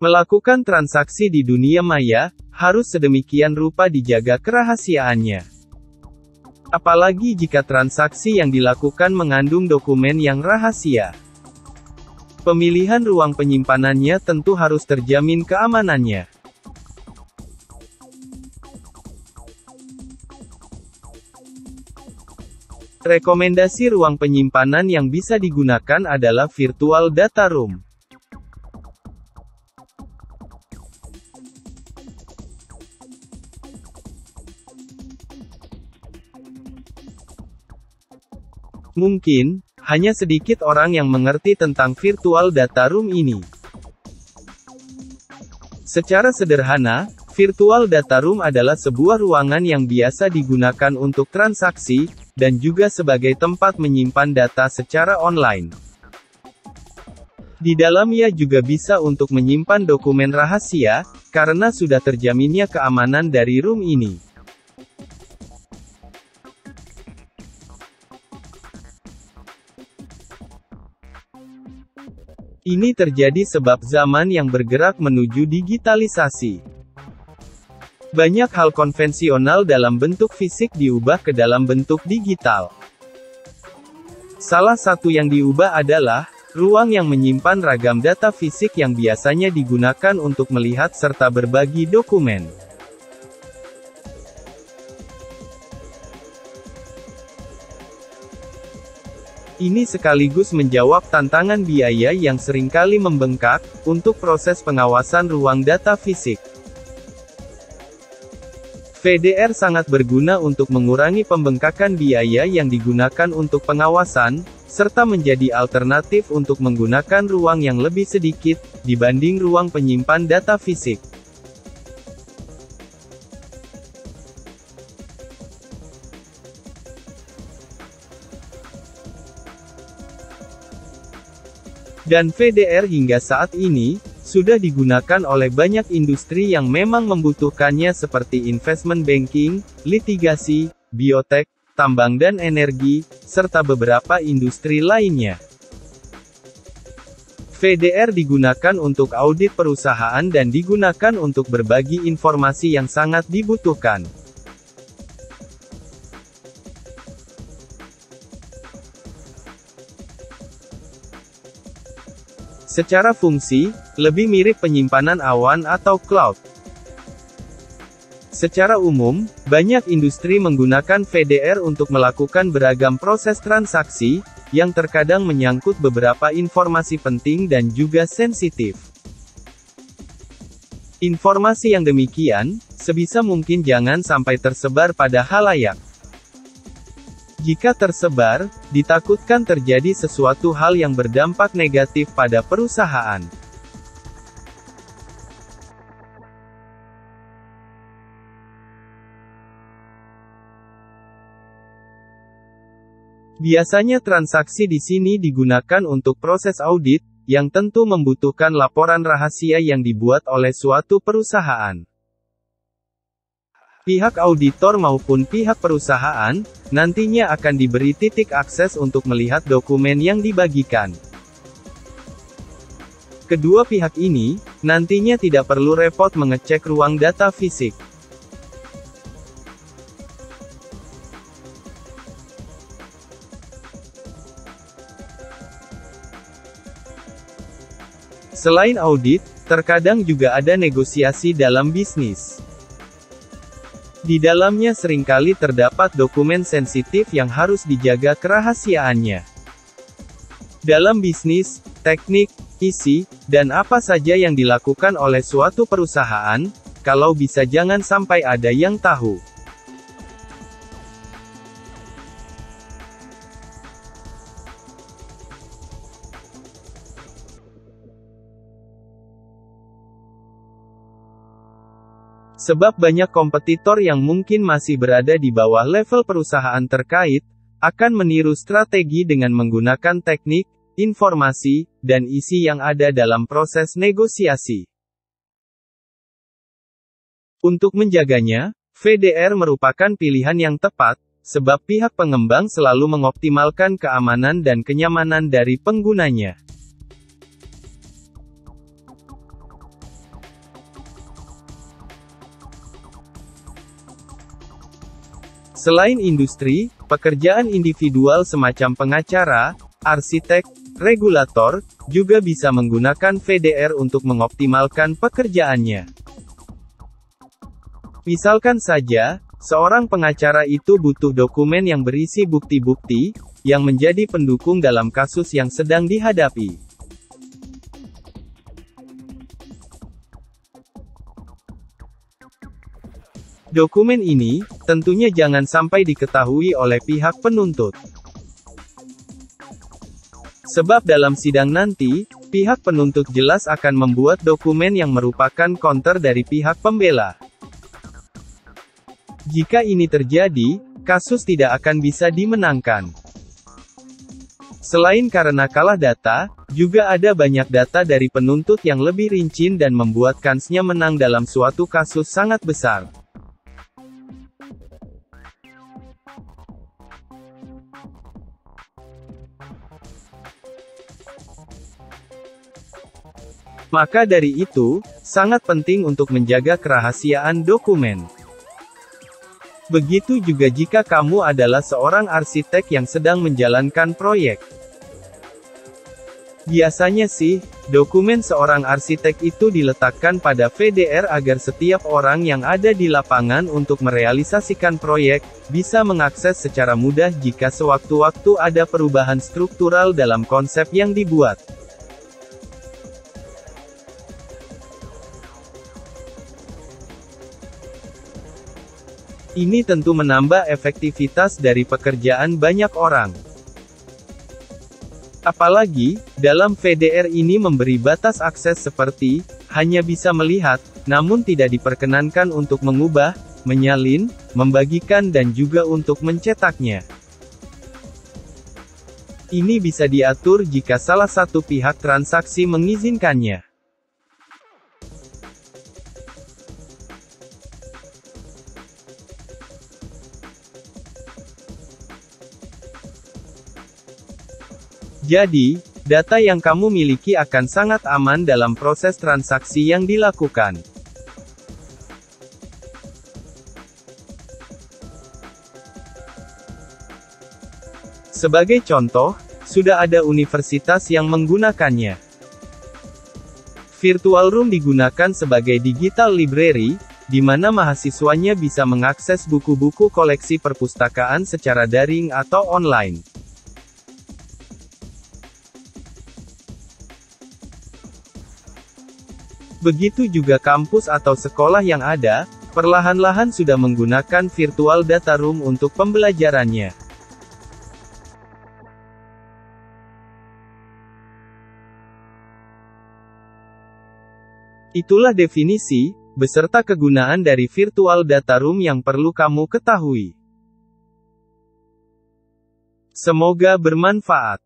Melakukan transaksi di dunia maya, harus sedemikian rupa dijaga kerahasiaannya. Apalagi jika transaksi yang dilakukan mengandung dokumen yang rahasia. Pemilihan ruang penyimpanannya tentu harus terjamin keamanannya. Rekomendasi ruang penyimpanan yang bisa digunakan adalah virtual data room. Mungkin, hanya sedikit orang yang mengerti tentang virtual data room ini. Secara sederhana, virtual data room adalah sebuah ruangan yang biasa digunakan untuk transaksi, dan juga sebagai tempat menyimpan data secara online. Di dalamnya juga bisa untuk menyimpan dokumen rahasia, karena sudah terjaminnya keamanan dari room ini. Ini terjadi sebab zaman yang bergerak menuju digitalisasi. Banyak hal konvensional dalam bentuk fisik diubah ke dalam bentuk digital. Salah satu yang diubah adalah ruang yang menyimpan ragam data fisik yang biasanya digunakan untuk melihat serta berbagi dokumen. Ini sekaligus menjawab tantangan biaya yang seringkali membengkak untuk proses pengawasan ruang data fisik. VDR sangat berguna untuk mengurangi pembengkakan biaya yang digunakan untuk pengawasan, serta menjadi alternatif untuk menggunakan ruang yang lebih sedikit, dibanding ruang penyimpan data fisik. Dan VDR hingga saat ini, sudah digunakan oleh banyak industri yang memang membutuhkannya seperti investment banking, litigasi, biotek, tambang dan energi, serta beberapa industri lainnya. VDR digunakan untuk audit perusahaan dan digunakan untuk berbagi informasi yang sangat dibutuhkan. Secara fungsi, lebih mirip penyimpanan awan atau cloud. Secara umum, banyak industri menggunakan VDR untuk melakukan beragam proses transaksi, yang terkadang menyangkut beberapa informasi penting dan juga sensitif. Informasi yang demikian, sebisa mungkin jangan sampai tersebar pada khalayak. Jika tersebar, ditakutkan terjadi sesuatu hal yang berdampak negatif pada perusahaan. Biasanya transaksi di sini digunakan untuk proses audit, yang tentu membutuhkan laporan rahasia yang dibuat oleh suatu perusahaan. Pihak auditor maupun pihak perusahaan, nantinya akan diberi titik akses untuk melihat dokumen yang dibagikan. Kedua pihak ini, nantinya tidak perlu repot mengecek ruang data fisik. Selain audit, terkadang juga ada negosiasi dalam bisnis. Di dalamnya seringkali terdapat dokumen sensitif yang harus dijaga kerahasiaannya. Dalam bisnis, teknik, isi, dan apa saja yang dilakukan oleh suatu perusahaan, kalau bisa jangan sampai ada yang tahu. Sebab banyak kompetitor yang mungkin masih berada di bawah level perusahaan terkait, akan meniru strategi dengan menggunakan teknik, informasi, dan isi yang ada dalam proses negosiasi. Untuk menjaganya, VDR merupakan pilihan yang tepat, sebab pihak pengembang selalu mengoptimalkan keamanan dan kenyamanan dari penggunanya. Selain industri, pekerjaan individual semacam pengacara, arsitek, regulator, juga bisa menggunakan VDR untuk mengoptimalkan pekerjaannya. Misalkan saja, seorang pengacara itu butuh dokumen yang berisi bukti-bukti, yang menjadi pendukung dalam kasus yang sedang dihadapi. Dokumen ini, tentunya jangan sampai diketahui oleh pihak penuntut. Sebab dalam sidang nanti, pihak penuntut jelas akan membuat dokumen yang merupakan counter dari pihak pembela. Jika ini terjadi, kasus tidak akan bisa dimenangkan. Selain karena kalah data, juga ada banyak data dari penuntut yang lebih rinci dan membuat kansnya menang dalam suatu kasus sangat besar. Maka dari itu, sangat penting untuk menjaga kerahasiaan dokumen. Begitu juga jika kamu adalah seorang arsitek yang sedang menjalankan proyek. Biasanya sih, dokumen seorang arsitek itu diletakkan pada VDR agar setiap orang yang ada di lapangan untuk merealisasikan proyek, bisa mengakses secara mudah jika sewaktu-waktu ada perubahan struktural dalam konsep yang dibuat. Ini tentu menambah efektivitas dari pekerjaan banyak orang. Apalagi, dalam VDR ini memberi batas akses seperti, hanya bisa melihat, namun tidak diperkenankan untuk mengubah, menyalin, membagikan dan juga untuk mencetaknya. Ini bisa diatur jika salah satu pihak transaksi mengizinkannya. Jadi, data yang kamu miliki akan sangat aman dalam proses transaksi yang dilakukan. Sebagai contoh, sudah ada universitas yang menggunakannya. Virtual Room digunakan sebagai digital library, di mana mahasiswanya bisa mengakses buku-buku koleksi perpustakaan secara daring atau online. Begitu juga kampus atau sekolah yang ada, perlahan-lahan sudah menggunakan virtual data room untuk pembelajarannya. Itulah definisi, beserta kegunaan dari virtual data room yang perlu kamu ketahui. Semoga bermanfaat.